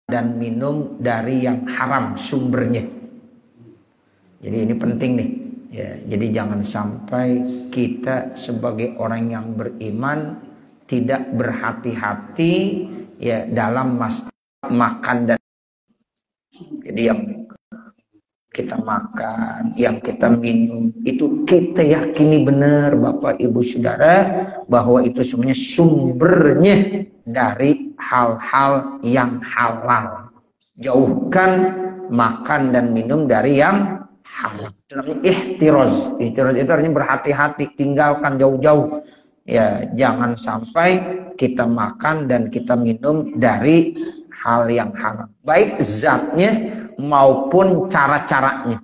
dan minum dari yang haram sumbernya. Jadi ini penting nih. Ya, jadi jangan sampai kita sebagai orang yang beriman tidak berhati-hati ya dalam makan dan jadi yang kita makan, yang kita minum itu kita yakini benar Bapak Ibu Saudara bahwa itu semuanya sumbernya dari hal-hal yang halal. Jauhkan makan dan minum dari yang haram. Itu namanya ihtiroz. Ihtiroz itu artinya berhati-hati, tinggalkan jauh-jauh. Ya, jangan sampai kita makan dan kita minum dari hal yang haram. Baik zatnya maupun cara-caranya.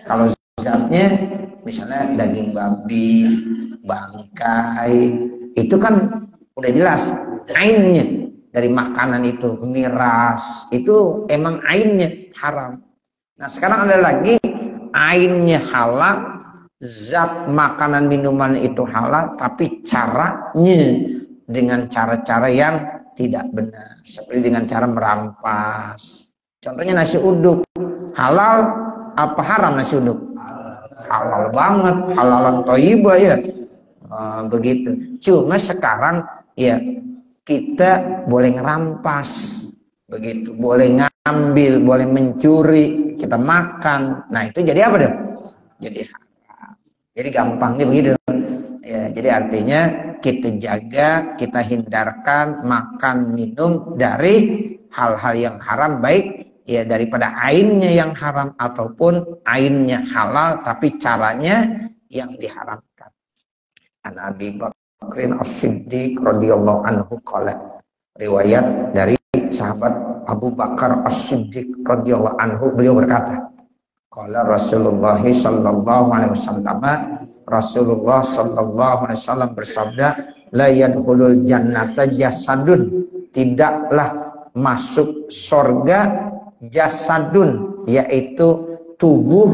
Kalau zatnya misalnya daging babi, bangkai, itu kan udah jelas ainnya dari makanan itu, miras, itu emang ainnya haram. Nah, sekarang ada lagi ainnya halal, zat makanan minuman itu halal, tapi caranya dengan cara-cara yang tidak benar, seperti dengan cara merampas. Contohnya nasi uduk, halal apa haram nasi uduk? Halal banget, halalan thayyibah ya. Begitu. Cuma sekarang ya kita boleh ngerampas, begitu, boleh ngambil, boleh mencuri, kita makan. Nah itu jadi apa dong? Jadi haram. Jadi gampangnya begitu. Ya, jadi artinya kita jaga, kita hindarkan makan minum dari hal-hal yang haram, baik ya daripada ainnya yang haram ataupun ainnya halal tapi caranya yang diharamkan. An Abi Bakrin As-Siddiq radhiyallahu anhu qala, riwayat dari sahabat Abu Bakar As-Siddiq radhiyallahu anhu, beliau berkata, qala Rasulullah sallallahu alaihi wasallam, Rasulullah sallallahu alaihi wasallam bersabda, la yadkhulul jannata jasadun, tidaklah masuk surga jasadun, yaitu tubuh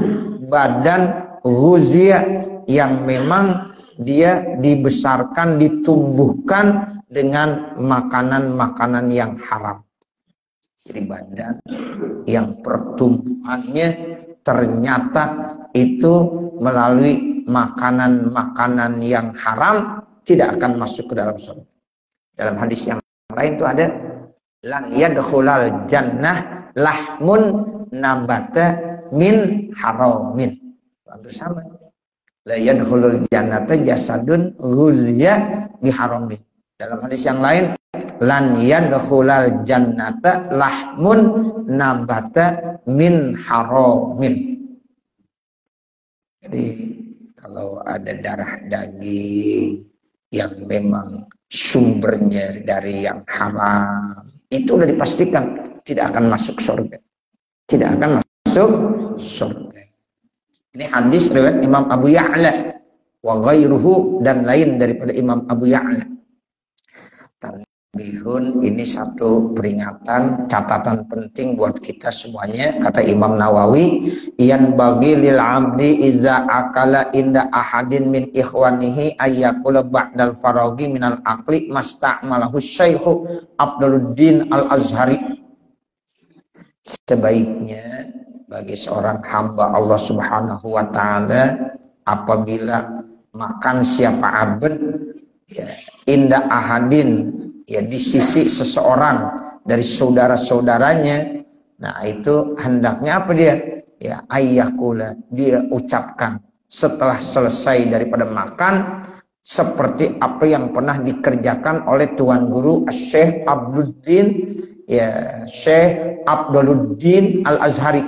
badan ghuzia yang memang dia dibesarkan, ditumbuhkan dengan makanan-makanan yang haram. Jadi badan yang pertumbuhannya ternyata itu melalui makanan-makanan yang haram, tidak akan masuk ke dalam surga. Dalam hadis yang lain itu ada lan yadkhulal jannah lahmun nabata min haramin. Hampir sama. La yadkhulul jannata jasadun ghuzya biharamin. Dalam hadis yang lain lan yadkhulal jannata lahmun nabata min haramin. Jadi kalau ada darah daging yang memang sumbernya dari yang haram, itu sudah dipastikan tidak akan masuk surga. Tidak akan masuk surga. Ini hadis riwayat Imam Abu Ya'la wa ghairuhu, dan lain daripada Imam Abu Ya'la. Tanbihun, ini satu peringatan, catatan penting buat kita semuanya. Kata Imam Nawawi, yan bagi lil abdi iza akala inda ahadin min ikhwanihi ayyakula ba'dal faraghi minal aqli masta'malahu Syekhu Abduluddin Al-Azhari. Sebaiknya bagi seorang hamba Allah Subhanahu wa taala apabila makan siapa abad ya inda ahadin, ya di sisi seseorang dari saudara-saudaranya, nah itu hendaknya apa dia? Ya ayyakula, dia ucapkan setelah selesai daripada makan seperti apa yang pernah dikerjakan oleh Tuan Guru Syekh Abduluddin, ya Syekh Abduluddin Al-Azhari.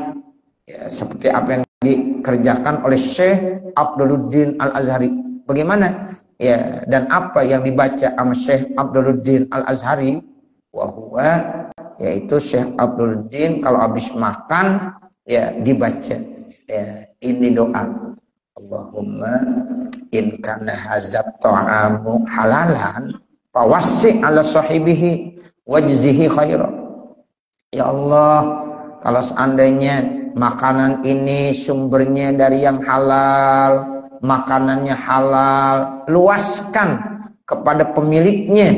Ya, seperti apa yang dikerjakan oleh Syekh Abduluddin Al-Azhari. Bagaimana? Ya, dan apa yang dibaca sama Syekh Abduluddin Al-Azhari, wahwa, yaitu Syekh Abduluddin kalau habis makan ya dibaca ya, ini doa, Allahumma in kana hadzat ta'amu halalan fawassi' ala sahibihi wajzihi khairan. Ya Allah, kalau seandainya makanan ini sumbernya dari yang halal, makanannya halal, luaskan kepada pemiliknya.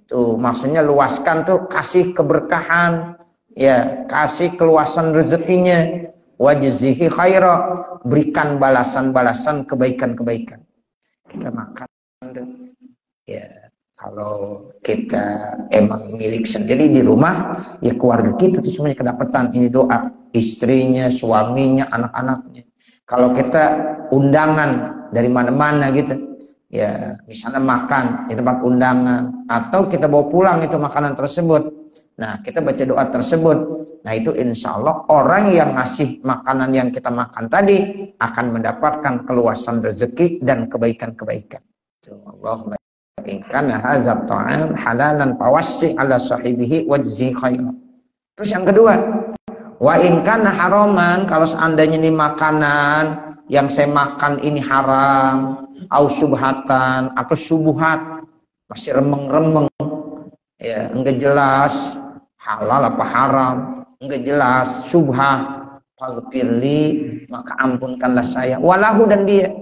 Tuh maksudnya luaskan tuh kasih keberkahan, Ya, kasih keluasan rezekinya. Wajzihi khaira, berikan balasan-balasan kebaikan-kebaikan. Kita makan tuh. Ya, kalau kita emang milik sendiri di rumah, ya keluarga kita tuh semuanya kedapatan ini doa, istrinya, suaminya, anak-anaknya. Kalau kita undangan dari mana-mana gitu, ya misalnya makan di tempat undangan, atau kita bawa pulang itu makanan tersebut. Nah, kita baca doa tersebut. Nah, itu insya Allah orang yang ngasih makanan yang kita makan tadi akan mendapatkan keluasan rezeki dan kebaikan-kebaikan. Allahumma in kana hadzal ta'am halalan fawassi ala sahibihi wajzi khairan. Terus yang kedua, wa in kana haraman, kalau seandainya ini makanan yang saya makan ini haram, au subhatan atau subuhat, masih remeng-remeng, ya enggak jelas halal apa haram, enggak jelas subhah, faghfirli, maka ampunkanlah saya, walahu, dan dia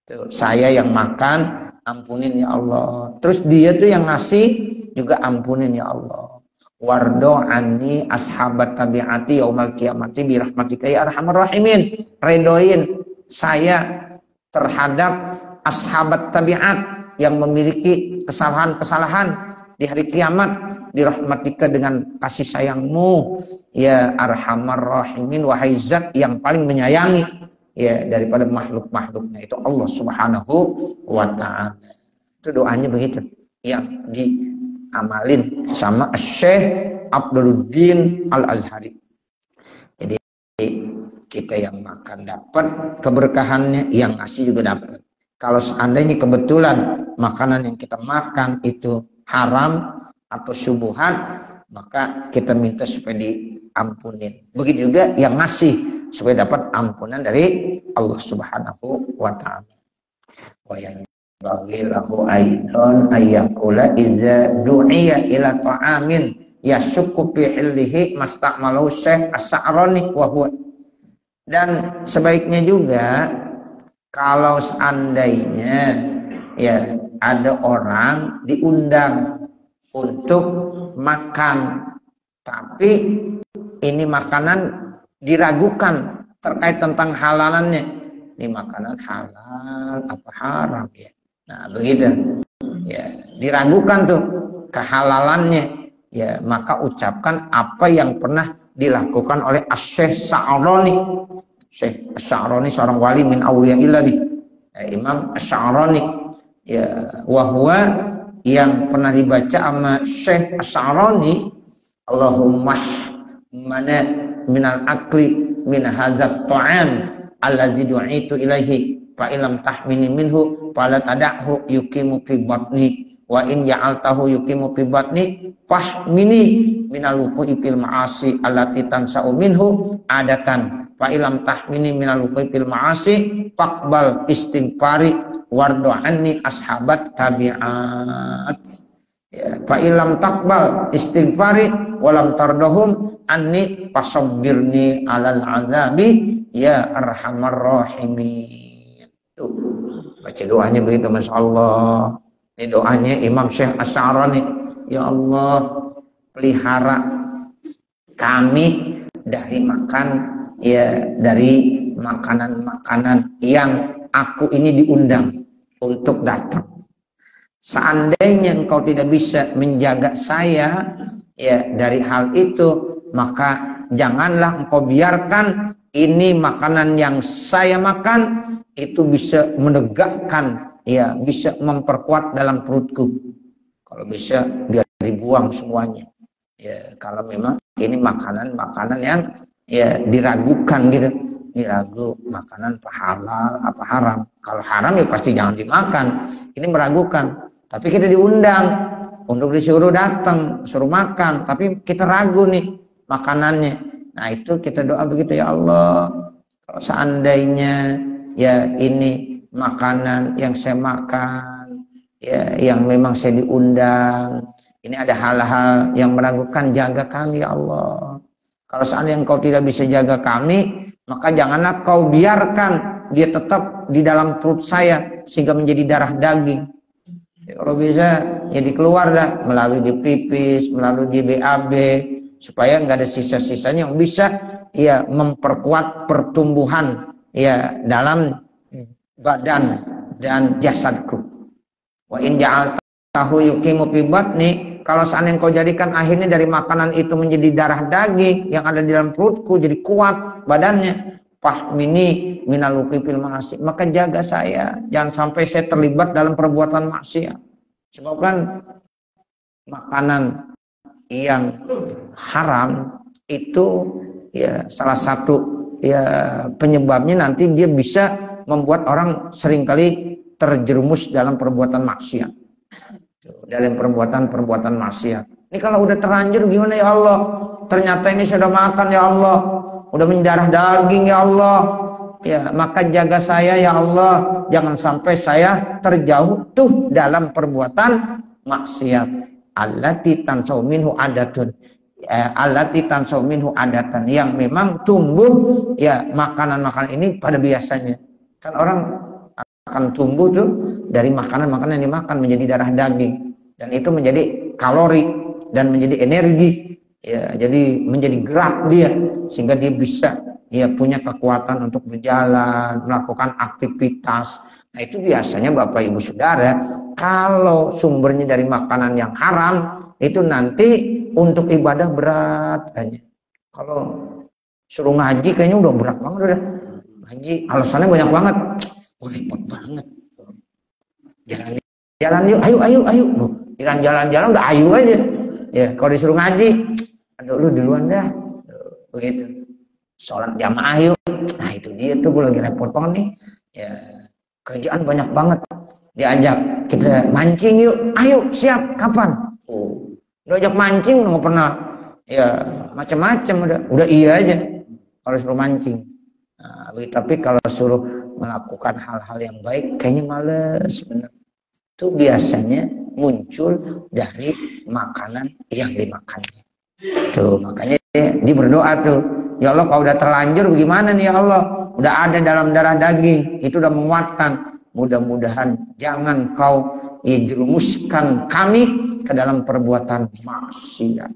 tuh, saya yang makan ampunin ya Allah, terus dia tuh yang ngasih juga ampunin ya Allah. Wardo anni ashabat tabi'ati yaumal qiyamati bi rahmatika ya arhamar rahimin, redoin saya terhadap ashabat tabi'at yang memiliki kesalahan-kesalahan di hari kiamat, dirahmatika dengan kasih sayangmu ya arhamar rahimin, wahai zat yang paling menyayangi ya daripada makhluk-makhluknya, itu Allah Subhanahu wa ta'ala. Itu doanya begitu yang diamalin sama Syekh Abduluddin Al-Azhari. Jadi kita yang makan dapat keberkahannya, yang ngasih juga dapat. Kalau seandainya kebetulan makanan yang kita makan itu haram atau syubhat, maka kita minta supaya diampunin. Begitu juga yang ngasih, supaya dapat ampunan dari Allah Subhanahu wa ta'ala. Wa yang bagi lahu aidon ayyakula iza du'iya ila ta'amin yashukku fi hillihi masta'malahu Syekh As-Sa'rani wa huwa. Dan sebaiknya juga kalau seandainya ya ada orang diundang untuk makan, tapi ini makanan diragukan terkait tentang halalannya. Ini makanan halal apa haram ya? Nah, begitu. Ya, diragukan tuh kehalalannya. Ya, maka ucapkan apa yang pernah dilakukan oleh Syekh Sa'rani. Syekh Sa'rani seorang wali min awliyaillah nih. Imam Sa'rani. Ya, wahwa yang pernah dibaca sama Syekh Sa'rani, Allahumma mana minal akli min hadzat ta'am allazi du'itu ilaihi fa illam tahmini minhu fala tad'hu yuqimu fi batni wa in ja'altahu yuqimu fi batni fahmini minal wuqu'i fil ma'asi allati tansa'u minhu adatan fa illam tahmini minal wuqu'i fil ma'asi faqbal istighfari wardo anni ashabat tabi'at ya, fa illam taqbal istighfari walam tardahum anni fasabbirni alal azabi ya arhamar rahimin. Tuh, baca doanya begitu, Masya Allah. Ini doanya Imam Syekh As-Sa'rani. Ya Allah, pelihara kami dari makan ya, dari makanan-makanan yang aku ini diundang untuk datang. Seandainya engkau tidak bisa menjaga saya ya dari hal itu, maka janganlah engkau biarkan ini makanan yang saya makan itu bisa menegakkan ya, bisa memperkuat dalam perutku. Kalau bisa biar dibuang semuanya. Ya, kalau memang ini makanan-makanan yang ya diragukan gitu. Diragu makanan apa halal apa haram. Kalau haram ya pasti jangan dimakan. Ini meragukan. Tapi kita diundang untuk disuruh datang, suruh makan, tapi kita ragu nih makanannya. Nah, itu kita doa begitu, ya Allah, kalau seandainya ya ini makanan yang saya makan ya yang memang saya diundang, ini ada hal-hal yang meragukan, jaga kami ya Allah. Kalau seandainya engkau tidak bisa jaga kami, maka janganlah kau biarkan dia tetap di dalam perut saya sehingga menjadi darah daging. Ya, kalau bisa jadi keluar dah melalui di pipis, melalui di BAB, supaya nggak ada sisa-sisanya yang bisa ya memperkuat pertumbuhan ya dalam badan dan jasadku. Wa in ja'altahu yuqimu fi batni, kalau seandainya kau jadikan akhirnya dari makanan itu menjadi darah daging yang ada di dalam perutku jadi kuat badannya, fahmini minal wuqifil ma'asi, maka jaga saya jangan sampai saya terlibat dalam perbuatan maksiat. Sebab kan makanan yang haram itu ya salah satu ya penyebabnya nanti dia bisa membuat orang seringkali terjerumus dalam perbuatan maksiat. Dalam perbuatan maksiat. Ini kalau udah terlanjur gimana ya Allah? Ternyata ini sudah makan ya Allah, udah mendarah daging ya Allah. Ya, maka jaga saya ya Allah, jangan sampai saya terjauh tuh dalam perbuatan maksiat. Allati tansau minhu adatun, allati tansau minhu adatan, yang memang tumbuh ya makanan-makanan ini pada biasanya. Kan orang akan tumbuh tuh dari makanan-makanan yang dimakan menjadi darah daging, dan itu menjadi kalori dan menjadi energi ya, jadi menjadi gerak dia sehingga dia bisa ya punya kekuatan untuk berjalan, melakukan aktivitas. Nah itu biasanya Bapak Ibu Saudara, kalau sumbernya dari makanan yang haram itu nanti untuk ibadah berat kayaknya. Kalau suruh ngaji kayaknya udah berat banget udah. Ngaji alasannya banyak banget. Repot banget. Jalan yuk, ayo. Jalan-jalan udah ayo aja. Ya, kalau disuruh ngaji, aduh lu duluan dah. Begitu. Sholat jamaah yuk. Nah itu dia tuh, gue lagi repot banget nih. Ya, kerjaan banyak banget. Diajak kita mancing yuk, ayo siap, kapan? Udah ajak mancing nggak pernah. Ya macam-macam udah iya aja. Kalau suruh mancing. Nah, tapi kalau suruh melakukan hal-hal yang baik kayaknya males bener. Itu biasanya muncul dari makanan yang dimakannya. Tuh makanya dia berdoa tuh, ya Allah kalau udah terlanjur bagaimana nih ya Allah, udah ada dalam darah daging, itu udah menguatkan, mudah-mudahan jangan kau jerumuskan kami ke dalam perbuatan maksiat.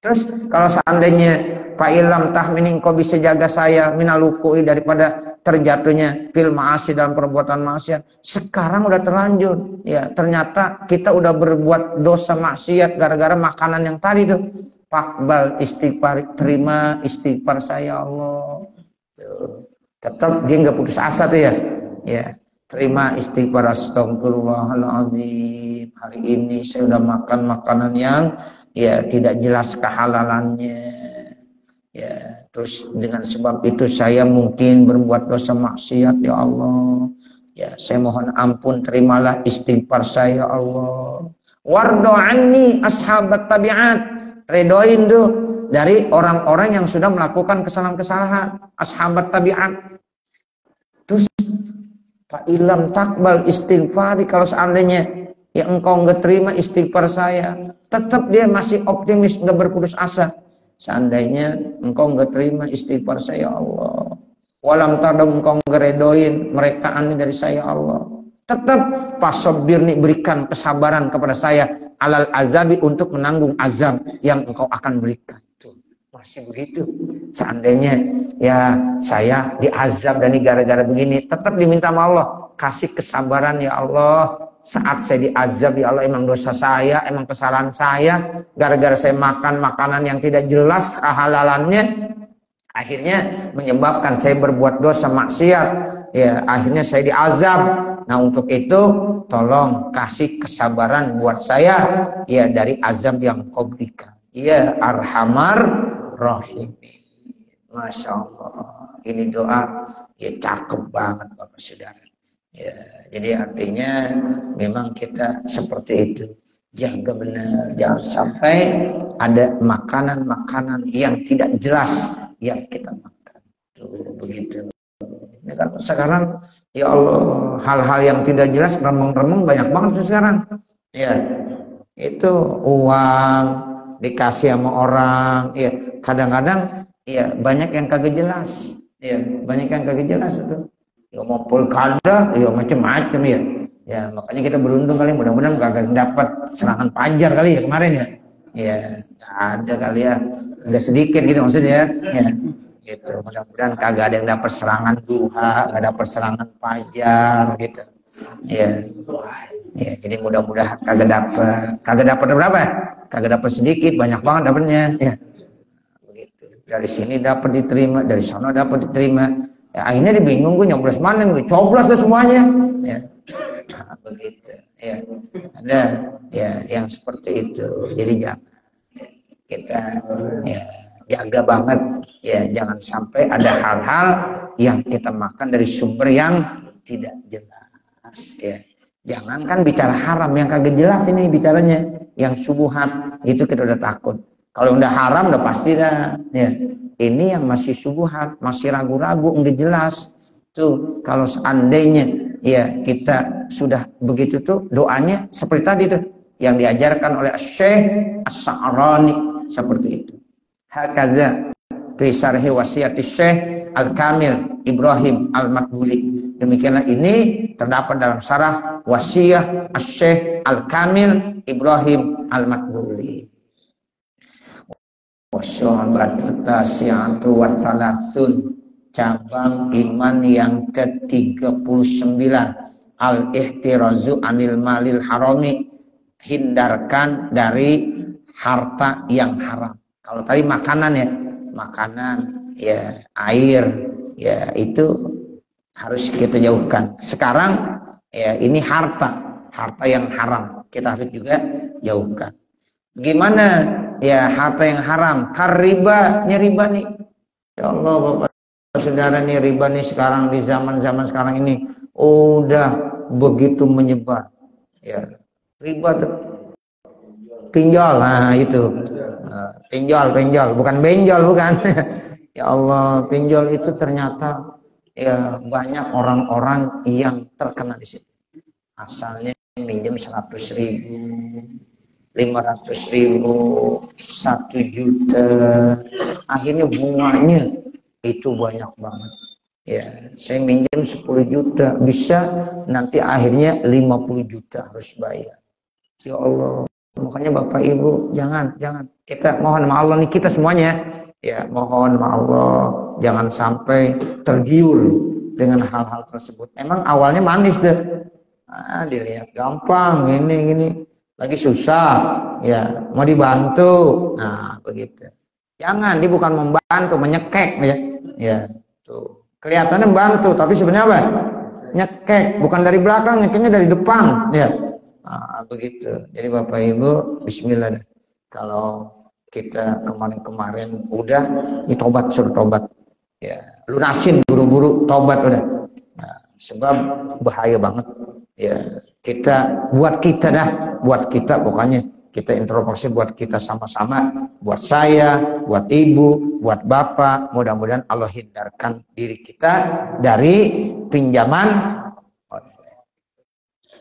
Terus kalau seandainya Pak Ilham tahminin kau bisa jaga saya minalukui daripada terjatuhnya fil ma'asi dalam perbuatan maksiat. Sekarang udah terlanjur. Ya, ternyata kita udah berbuat dosa maksiat gara-gara makanan yang tadi tuh. Faqbal istighfar, terima istighfar saya Allah. Tuh. Tetap dia nggak putus asa tuh ya. Ya, terima istighfar, astagfirullahaladzim. Hari ini saya udah makan makanan yang ya tidak jelas kehalalannya. Ya, terus dengan sebab itu saya mungkin berbuat dosa maksiat ya Allah. Ya, saya mohon ampun, terimalah istighfar saya Allah. Wardo anni ashabat tabiat, redoin tuh dari orang-orang yang sudah melakukan kesalahan-kesalahan, ashabat tabiat. Terus Pak Ilham takbal istighfari, kalau seandainya ya engkau nggak terima istighfar saya, tetap dia masih optimis, nggak berputus asa. Seandainya engkau nggak terima istighfar saya Allah, walam tadam engkau nggak redoin mereka ini dari saya Allah, tetap pasobir nih, berikan kesabaran kepada saya alal azabi, untuk menanggung azab yang engkau akan berikan. Tuh, masih begitu. Seandainya ya saya diazab dan ini gara-gara begini, tetap diminta sama Allah, kasih kesabaran ya Allah. Saat saya diazab ya Allah, emang dosa saya, emang kesalahan saya, gara-gara saya makan makanan yang tidak jelas kehalalannya, akhirnya menyebabkan saya berbuat dosa maksiat, ya akhirnya saya diazab. Nah untuk itu tolong kasih kesabaran buat saya ya dari azab yang kau berikan ya Arhamar Rahim. Masya Allah, ini doa ya cakep banget Bapak Saudara. Ya, jadi artinya memang kita seperti itu, jaga benar, jangan sampai ada makanan-makanan yang tidak jelas yang kita makan. Tuh, begitu. Ini kan sekarang ya Allah, hal-hal yang tidak jelas remeng-remeng banyak banget sekarang. Ya, itu uang dikasih sama orang, ya kadang-kadang ya banyak yang kagak jelas. Ya, banyak yang kagak jelas itu. Ya mau pilkada, ya macam-macam ya. Ya makanya kita beruntung kali, mudah-mudahan gak dapat serangan Pajar kali ya kemarin ya. Ya nggak ada kali ya. Nggak sedikit gitu maksudnya ya. Gitu. Mudah-mudahan kagak ada yang dapat serangan duha, nggak dapat serangan fajar gitu. Ya. Ya, jadi mudah-mudahan kagak dapat berapa? Kagak dapat sedikit, banyak banget dapatnya ya. Begitu. Dari sini dapat diterima, dari sana dapat diterima. Ya, akhirnya dibingung gue nyoblos mana nih, coblos ke semuanya. Ya. Nah, begitu. Ya. Ada ya yang seperti itu. Jadi jangan kita ya jaga banget ya, jangan sampai ada hal-hal yang kita makan dari sumber yang tidak jelas ya. Jangankan bicara haram yang kagak jelas, ini bicaranya yang subuhat itu kita udah takut. Kalau udah haram udah pasti dah ya. Ini yang masih subuhat, masih ragu-ragu, enggak jelas tuh. Kalau seandainya ya kita sudah begitu tuh, doanya seperti tadi tuh yang diajarkan oleh Syekh As-Sa'rani seperti itu. Hakaza fi syarhi wasiyati Syekh Al-Kamil Ibrahim Al-Makbuli. Demikianlah ini terdapat dalam syarah wasiyah Syekh Al-Kamil Ibrahim Al-Makbuli. Wasyu'batu tasi'atu wassalasun, cabang iman yang ke-39, al-ihtirazu anil malil harami, hindarkan dari harta yang haram. Kalau tadi makanan ya, makanan ya, air ya, itu harus kita jauhkan. Sekarang ya ini harta yang haram, kita harus juga jauhkan. Gimana ya harta yang haram? Riba nih. Ya Allah Bapak Saudara, nih riba nih sekarang di zaman-zaman sekarang ini udah begitu menyebar. Ya, riba pinjol, nah itu. Pinjol, bukan benjol, bukan. Ya Allah, pinjol itu ternyata ya banyak orang-orang yang terkena di situ. Asalnya minjem 100.000, 500.000, 1 juta, akhirnya bunganya itu banyak banget. Ya, saya minjem 10 juta, bisa nanti akhirnya 50 juta harus bayar. Ya Allah, makanya Bapak Ibu jangan kita mohon sama Allah nih, kita semuanya ya mohon sama Allah jangan sampai tergiur dengan hal-hal tersebut. Emang awalnya manis deh, dilihat gampang, gini lagi susah ya, mau dibantu, nah begitu. Jangan, dia bukan membantu, menyekek ya tuh kelihatannya bantu tapi sebenarnya apa? Nyekek, bukan dari belakang, nyekeknya dari depan ya. Nah, begitu. Jadi Bapak Ibu, bismillah dah. Kalau kita kemarin-kemarin udah ditobat, suruh tobat. Ya, lunasin buru-buru tobat udah. Nah, sebab bahaya banget. Ya, buat kita pokoknya kita introspeksi buat kita sama-sama, buat saya, buat ibu, buat bapak, mudah-mudahan Allah hindarkan diri kita dari pinjaman.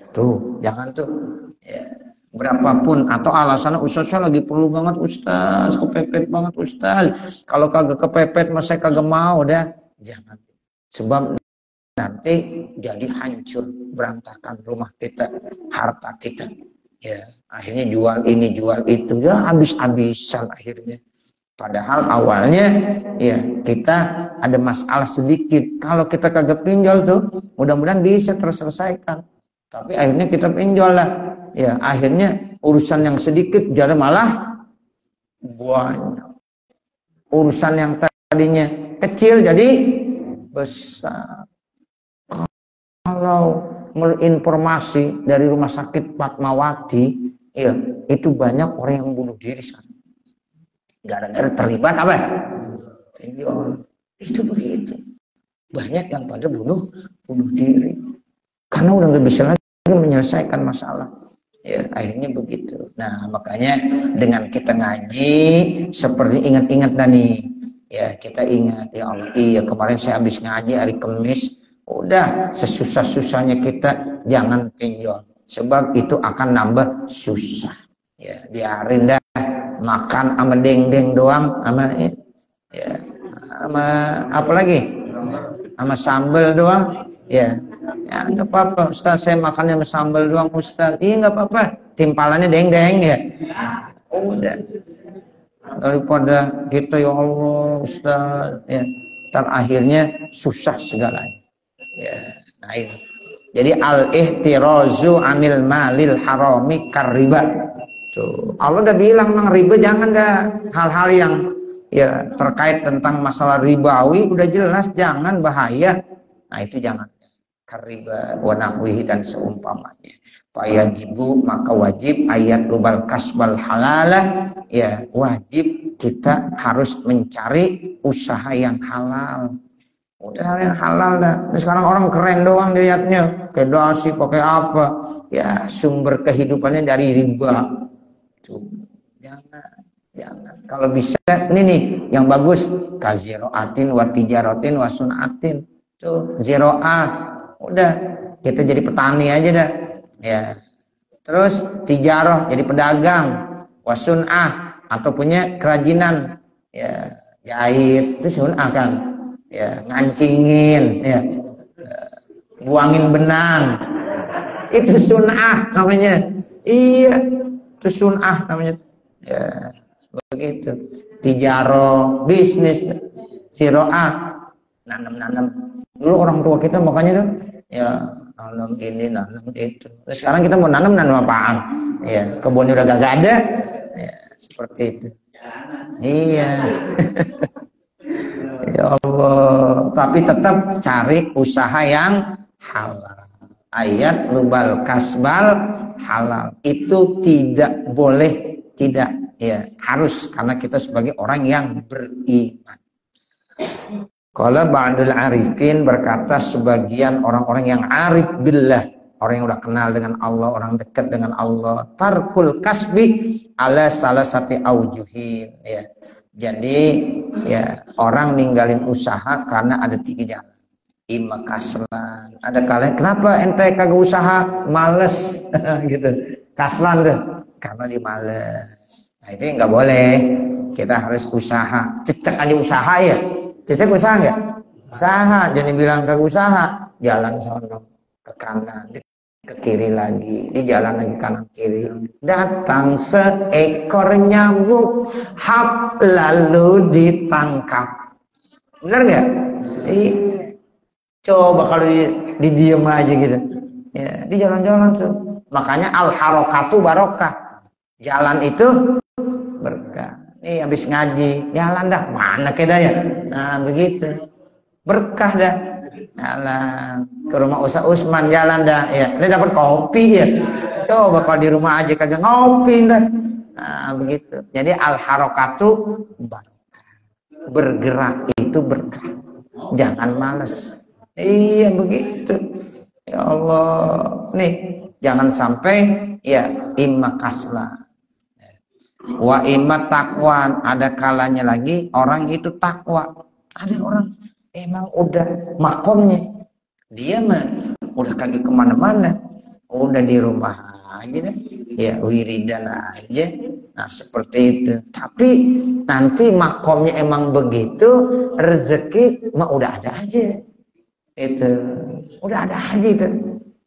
Tuh, jangan tuh ya, berapapun atau alasannya Ustaz saya lagi perlu banget Ustaz, kepepet banget Ustaz. Kalau kagak kepepet mas saya kagak mau dah. Jangan. Sebab nanti jadi hancur, berantakan rumah kita, harta kita. Ya, akhirnya jual ini, jual itu, ya habis-habisan akhirnya. Padahal awalnya ya kita ada masalah sedikit. Kalau kita kagak pinjol tuh, mudah-mudahan bisa terselesaikan. Tapi akhirnya kita pinjol lah. Ya, akhirnya urusan yang sedikit jadi malah banyak. Urusan yang tadinya kecil jadi besar. Kalau informasi dari rumah sakit Fatmawati, ya itu banyak orang yang bunuh diri sekarang. Gara-gara terlibat apa? Pinjol. Itu begitu. Banyak yang pada bunuh diri. Karena udah nggak bisa lagi menyelesaikan masalah. Ya, akhirnya begitu. Nah, makanya dengan kita ngaji seperti ingat-ingat nih. Ya, kita ingat ya Allah, iya kemarin saya habis ngaji hari Kamis. Udah sesusah-susahnya kita jangan pinjol. Sebab itu akan nambah susah. Ya, biarin dah makan sama deng-deng doang, sama ya, sama apa lagi? Sama sambal doang. Ya, nggak apa-apa Ustaz, saya makannya sama sambal doang Ustaz. Iya nggak apa-apa, timpalannya deng-deng ya. Udah daripada kita ya Allah Ustaz ya. Akhirnya susah segalanya. Ya, nah ini. Jadi al-ihtirazu anil malil harami kariba. Tuh, Allah udah bilang mang riba jangan dah hal-hal yang ya terkait tentang masalah ribawi udah jelas jangan bahaya. Nah itu jangan kariba wa nahwihi dan seumpamanya. Fayajibu maka wajib ayat lubal kasbal halalah ya wajib kita harus mencari usaha yang halal. Udah yang halal dah. Nah, sekarang orang keren doang dilihatnya, kayak dasi pakai apa? Ya sumber kehidupannya dari riba. Tuh, jangan. Kalau bisa ini nih yang bagus kaziroatin wa tijaratin wa sunatin. Tuh ziroah. Udah kita jadi petani aja dah. Ya. Terus tijaroh jadi pedagang, wasunah atau punya kerajinan ya jahit itu sunah kan. Ya, ngancingin ya. Buangin benang. Itu sunah namanya. Iya, itu sunah namanya. Ya, begitu. Tijaroh, bisnis, siroah, nanam. Dulu orang tua kita makanya tuh ya nanam ini, nanam itu. Terus sekarang kita mau nanam apaan? Ya, kebunnya udah gak ada. Ya, seperti itu. Iya. Ya Allah, tapi tetap cari usaha yang halal. Ayat lubal kasbal halal. Itu tidak boleh, tidak ya, harus karena kita sebagai orang yang beriman. Qala ba'dul arifin berkata sebagian orang-orang yang arif billah, orang yang udah kenal dengan Allah, orang dekat dengan Allah, tarkul kasbi ala salasati aujuhin ya. Jadi ya orang ninggalin usaha karena ada 3 jalan. Ima kaslan, ada kalian kenapa ente kagak usaha? Males gitu. Kaslan deh, karena dia males. Nah itu nggak boleh. Kita harus usaha. Cecek aja usaha ya. Cecek usaha nggak? Usaha. Jangan bilang kagak usaha. Jalan sono ke kanan, ke kiri lagi, di jalan lagi kanan kiri. Datang seekor nyamuk, hap lalu ditangkap. Benar nggak? Iya. Coba kalau di diem aja gitu. Ya, di jalan-jalan tuh. Makanya al harokatu barokah. Jalan itu berkah. Nih habis ngaji, jalan dah. Mana keda ya? Nah begitu. Berkah dah. Jalan ke rumah Ustaz Usman jalan dah. Ya, ini dapat kopi ya. Coba kalau di rumah aja kagak ngopi dah. Nah begitu. Jadi al harokatu barokah. Bergerak itu berkah. Jangan malas. Iya begitu. Ya Allah. Nih, jangan sampai ya imma kasla. Wa imma takwan, ada kalanya lagi orang itu takwa. Ada orang emang udah makomnya. Dia mah udah kagak kemana-mana. Udah di rumah aja deh. Ya wiridan aja. Nah seperti itu. Tapi nanti makomnya emang begitu, rezeki mah udah ada aja. Itu udah ada aja itu.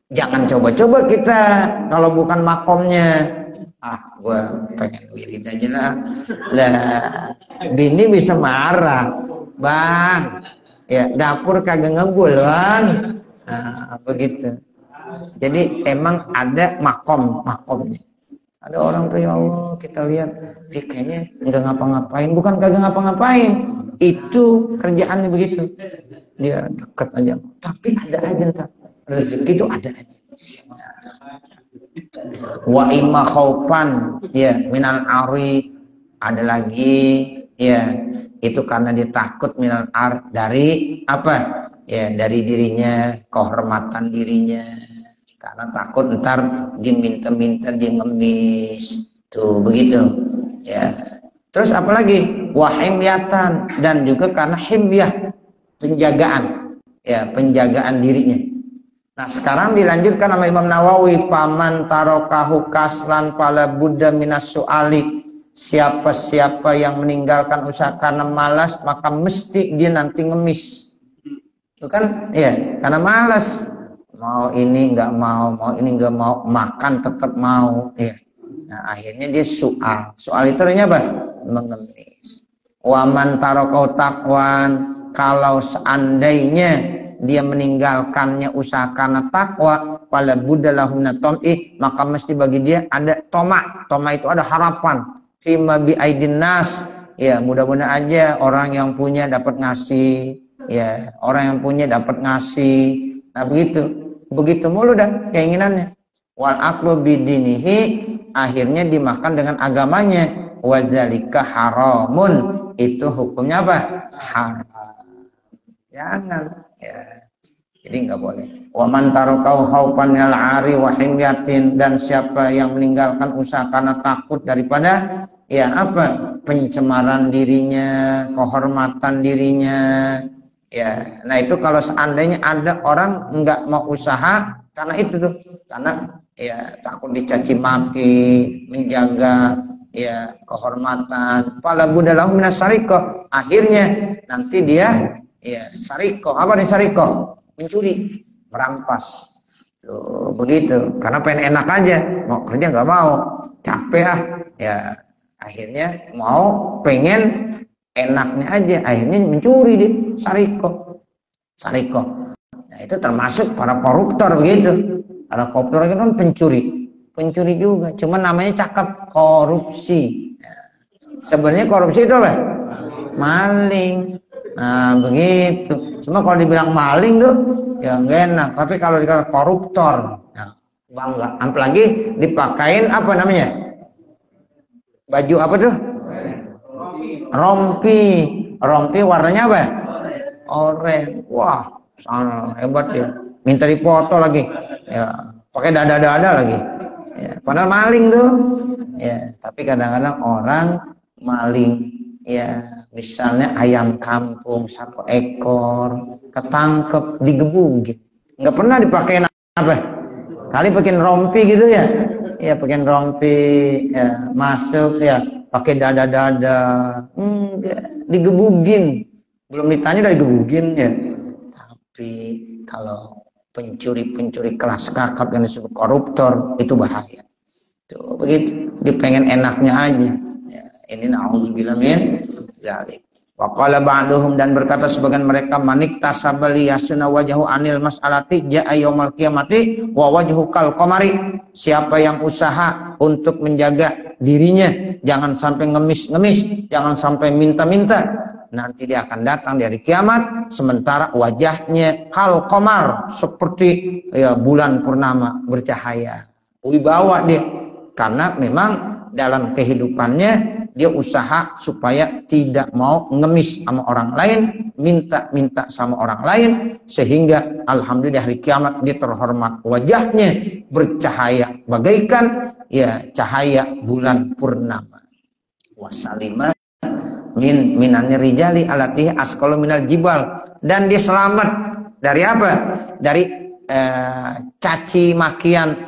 Jangan coba-coba kita kalau bukan makomnya. Gua pengen wirid aja lah. Bini bisa marah, bang. Ya dapur kagak ngebul bang. Nah begitu. Jadi emang ada makomnya. Ada orang tuh ya Allah kita lihat dia kayaknya nggak ngapa-ngapain. Bukan kagak ngapa-ngapain. Itu kerjaannya begitu. Dia dekat aja. Tapi ada aja ntar. Rezeki itu ada aja. Wa imma khaufan ya minal ari, ada lagi ya itu karena dia takut minal ar dari apa? Ya dari dirinya, kehormatan dirinya. Karena takut ntar diminta-minta dia ngemis. Tuh begitu. Ya. Terus apalagi? Wahimyatan dan juga karena himyah, penjagaan. Ya, penjagaan dirinya. Nah, sekarang dilanjutkan sama Imam Nawawi, paman tarokahu kaslan pala buddha minas su'ali. Siapa-siapa yang meninggalkan usaha karena malas, maka mesti dia nanti ngemis. Itu kan ya, karena malas. Mau ini enggak mau, mau ini enggak mau, makan tetap mau ya. Nah, akhirnya dia soal. Soal itu artinya apa? Mengemis. Waman tarokau takwan, kalau seandainya dia meninggalkannya usaha karena takwa, pala budalahumna tom'i, maka mesti bagi dia ada toma. Toma itu ada harapan. Fima bi aidin nas, ya mudah-mudahan aja orang yang punya dapat ngasih, ya orang yang punya dapat ngasih. Nah begitu mulu dah keinginannya. Wal aqlu bidinihi, akhirnya dimakan dengan agamanya. Wadzalika haramun, itu hukumnya apa? Haram. Jangan, ya. Jadi nggak boleh. Wa man tarakau khaufan minal ari wa himyatin, dan siapa yang meninggalkan usaha karena takut daripada ya apa? Pencemaran dirinya, kehormatan dirinya. Ya, nah itu kalau seandainya ada orang nggak mau usaha karena itu tuh, karena ya takut dicaci maki, menjaga ya kehormatan. Pala budalahu minas sariko, akhirnya nanti dia ya sariko. Apa nih sariko? Mencuri, merampas. Tuh, begitu. Karena pengen enak aja, mau kerja nggak mau, capek ah. Ya akhirnya mau pengen enaknya aja, akhirnya mencuri deh, sariko. Nah itu termasuk para koruptor begitu. Para koruptor itu kan pencuri juga, cuma namanya cakep, korupsi. Sebenarnya korupsi itu apa? Maling. Nah begitu. Cuma kalau dibilang maling tuh ya nggak enak. Tapi kalau dikatakan koruptor, nah, bangga. Apalagi dipakein apa namanya? Baju apa tuh? Rompi warnanya apa? Oranye. Wah, sangat hebat dia. Minta dipoto lagi. Ya, pakai dada-dada lagi. Ya, padahal maling tuh. Ya, tapi kadang-kadang orang maling, ya, misalnya ayam kampung 1 ekor ketangkep digebugin. Nggak pernah dipakai apa? Kali pakai rompi gitu ya. Ya, pakai rompi, ya, masuk ya, pakai dada-dada. Ya, digebugin. Belum ditanya udah digebugin ya. Tapi kalau pencuri kelas kakap yang disebut koruptor itu bahaya. Tuh begitu, dia pengen enaknya aja. Ya, ini na'udzubillah min zalik. Wa qala ba'duhum, dan berkata sebagian mereka, manik tasabali yasuna wajahu anil mas'alati ja'a yaumil qiyamati wa wajhu kal qamari. Siapa yang usaha untuk menjaga dirinya jangan sampai ngemis-ngemis, jangan sampai minta-minta, nanti dia akan datang dari kiamat sementara wajahnya kal qamar, seperti ya bulan purnama bercahaya. Wibawa dia, karena memang dalam kehidupannya dia usaha supaya tidak mau ngemis sama orang lain, minta sama orang lain, sehingga alhamdulillah hari kiamat dia terhormat, wajahnya bercahaya bagaikan ya cahaya bulan purnama. Wasalima minanir rijali alatihi asqalu minal jibal, dan dia selamat dari apa? Dari caci makian,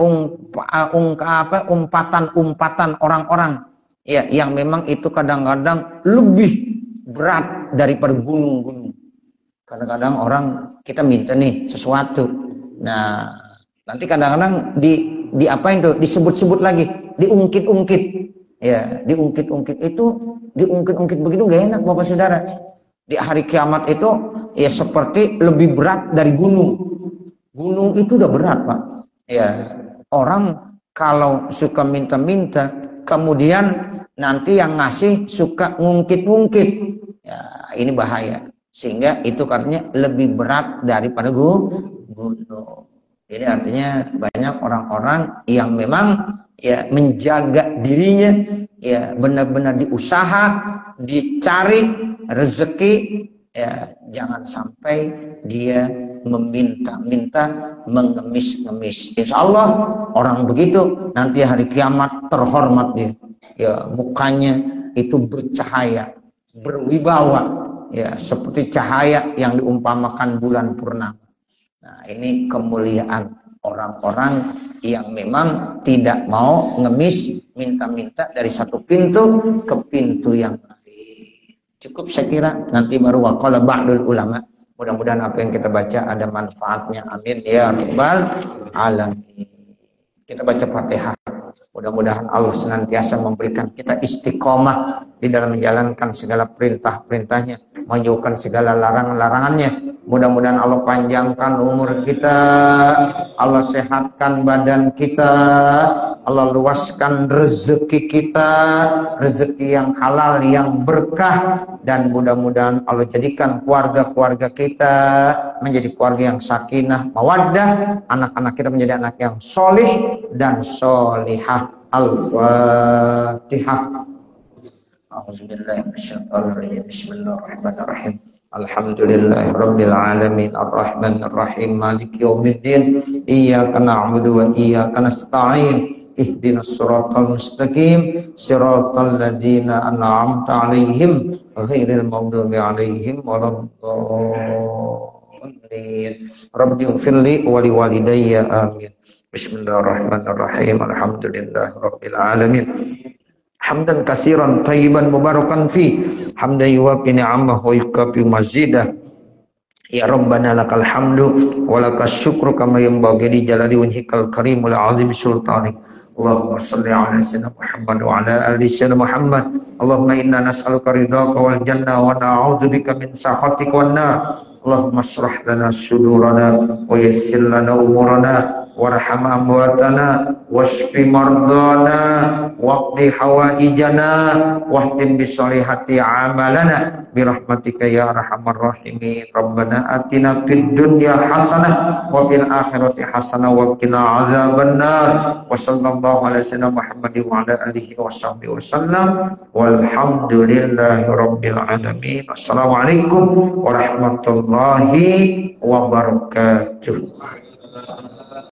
umpatan orang-orang ya yang memang itu kadang-kadang lebih berat daripada gunung-gunung. Kadang-kadang orang kita minta nih sesuatu, nah nanti kadang-kadang diapain tuh, disebut-sebut lagi, diungkit-ungkit ya, diungkit-ungkit begitu gak enak Bapak Saudara. Di hari kiamat itu ya seperti lebih berat dari gunung. Gunung itu udah berat Pak. Ya, orang kalau suka minta-minta, kemudian nanti yang ngasih suka ngungkit-ngungkit, ya ini bahaya. Sehingga itu karena lebih berat daripada gunung. Jadi artinya banyak orang-orang yang memang ya menjaga dirinya, ya benar-benar diusaha, dicari rezeki, ya jangan sampai dia meminta-minta, mengemis-ngemis. Insya Allah orang begitu nanti hari kiamat terhormat dia. Ya mukanya itu bercahaya, berwibawa, ya seperti cahaya yang diumpamakan bulan purnama. Nah ini kemuliaan orang-orang yang memang tidak mau ngemis, minta-minta dari satu pintu ke pintu yang lain. Cukup saya kira, nanti baru waqala ba'dul ulama. Mudah-mudahan apa yang kita baca ada manfaatnya. Amin ya rabbal alamin. Kita baca Fatihah. Mudah-mudahan Allah senantiasa memberikan kita istiqomah di dalam menjalankan segala perintah-perintahnya, menjauhkan segala larangan-larangannya. Mudah-mudahan Allah panjangkan umur kita, Allah sehatkan badan kita, Allah luaskan rezeki kita, rezeki yang halal, yang berkah, dan mudah-mudahan Allah jadikan keluarga-keluarga kita menjadi keluarga yang sakinah, mawaddah, anak-anak kita menjadi anak yang solih dan solihah. Al-Fatihah. A'udzubillahiminasyaitonirrajim. Bismillahirrahmanirrahim. Alhamdulillahirabbil alamin arrahmanir rahim maliki yaumiddin iyyaka na'budu wa iyyaka nasta'in ihdinas siratal mustaqim siratal ladzina an'amta 'alaihim ghairil maghdubi 'alaihim waladdallin. Rabbi ighfirli wa liwalidayya amin. Bismillahirrahmanirrahim. Alhamdulillahirabbil alamin. Hamdan katsiran thayyiban mubarakan fi hamdan yuwafi ni'amahu wa yukafi mazidah. Ya Rabbana lakal hamdu wa lakas syukru kama yanbaghi li jalali wajhikal karimul azim sultanik. Allahumma salli ala sayyidina Muhammad wa ala ali sayyidina Muhammad. Allahumma inna nas'aluka ridhaka wal jannah wa na'udzubika min sakhatika wan nar. Allahumma shrah lana sudurana wa yassir lana umurana warham amwatana washfi mardana waqdi hawaijana wahtim bisolihati amalana birahmatika ya arhamar rahimin. Rabbana atina fid dunya hasanah wa fil akhirati hasanah wa qina azabannar. Wa sallallahu ala sayyidina Muhammad wa ala alihi wa sahbihi wasallam walhamdulillahi rabbil alamin. Assalamualaikum warahmatullahi wabarakatuh.